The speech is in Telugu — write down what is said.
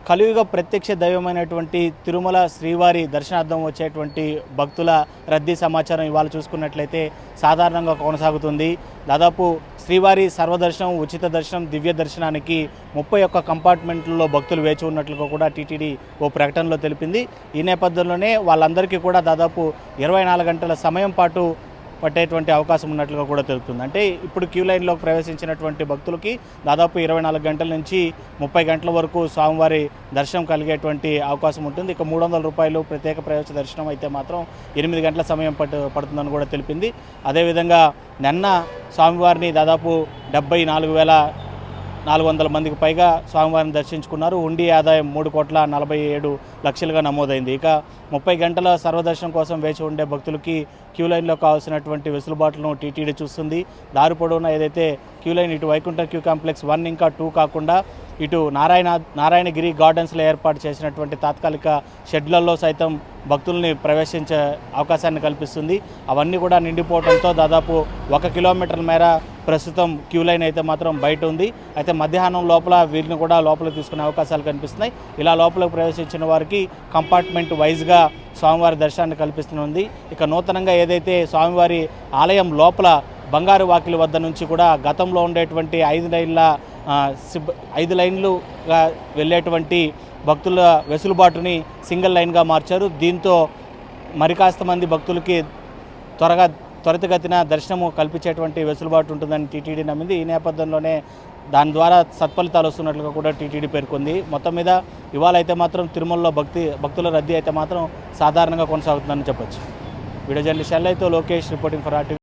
కలియుగ ప్రత్యక్ష దైవమైనటువంటి తిరుమల శ్రీవారి దర్శనార్థం వచ్చేటువంటి భక్తుల రద్దీ సమాచారం ఇవాళ చూసుకున్నట్లయితే సాధారణంగా కొనసాగుతుంది. దాదాపు శ్రీవారి సర్వదర్శనం, ఉచిత దర్శనం, దివ్య దర్శనానికి 31 కంపార్ట్మెంట్లలో భక్తులు వేచి ఉన్నట్లుగా కూడా టీటీడీ ఓ ప్రకటనలో తెలిపింది. ఈ నేపథ్యంలోనే వాళ్ళందరికీ కూడా దాదాపు 24 గంటల సమయం పాటు పట్టేటువంటి అవకాశం ఉన్నట్లుగా కూడా తెలుస్తుంది. అంటే ఇప్పుడు క్యూ లైన్లోకి ప్రవేశించినటువంటి భక్తులకి దాదాపు 24 గంటల నుంచి 30 గంటల వరకు స్వామివారి దర్శనం కలిగేటువంటి అవకాశం ఉంటుంది. ఇక 300 రూపాయలు ప్రత్యేక ప్రవేశ దర్శనం అయితే మాత్రం 8 గంటల సమయం పడుతుందని కూడా తెలిపింది. అదేవిధంగా నిన్న స్వామివారిని దాదాపు 74,400 మందికి పైగా స్వామివారిని దర్శించుకున్నారు. హుండీ ఆదాయం 3,47,00,000గా నమోదైంది. ఇక 30 గంటల సర్వదర్శనం కోసం వేచి ఉండే భక్తులకి క్యూ లైన్లో కావాల్సినటువంటి వెసులుబాట్లను టీటీడీ చూస్తుంది. దారి పొడవునా ఏదైతే క్యూ లైన్ ఇటు వైకుంఠ క్యూ కాంప్లెక్స్ 1 ఇంకా 2 కాకుండా ఇటు నారాయణగిరి గార్డెన్స్లో ఏర్పాటు చేసినటువంటి తాత్కాలిక షెడ్లలో సైతం భక్తుల్ని ప్రవేశించే అవకాశాన్ని కల్పిస్తుంది. అవన్నీ కూడా నిండిపోవడంతో దాదాపు 1 కిలోమీటర్ల మేర ప్రస్తుతం క్యూ లైన్ అయితే మాత్రం బయట ఉంది. అయితే మధ్యాహ్నం లోపల వీరిని కూడా లోపలికి తీసుకునే అవకాశాలు కనిపిస్తున్నాయి. ఇలా లోపలికి ప్రవేశించిన వారికి కంపార్ట్మెంట్ వైజ్గా స్వామివారి దర్శనాన్ని కల్పిస్తుంది. ఇక నూతనంగా ఏదైతే స్వామివారి ఆలయం లోపల బంగారు వాకిలి వద్ద నుంచి కూడా గతంలో ఉండేటువంటి 5 లైన్లుగా వెళ్ళేటువంటి భక్తుల వెసులుబాటుని సింగిల్ లైన్గా మార్చారు. దీంతో మరికాస్త మంది భక్తులకి త్వరితగతిన దర్శనము కల్పించేటువంటి వెసులుబాటు ఉంటుందని టీటీడీ నమ్మింది. ఈ నేపథ్యంలోనే దాని ద్వారా సత్ఫలితాలు వస్తున్నట్లుగా కూడా టీటీడీ పేర్కొంది. మొత్తం మీద ఇవాళ అయితే మాత్రం తిరుమలలో భక్తుల రద్దీ అయితే మాత్రం సాధారణంగా కొనసాగుతుందని చెప్పొచ్చు. వీడియో జర్నలిస్ట్ ఎల్లైతో లోకేష్ రిపోర్టింగ్ ఫర్ RTV.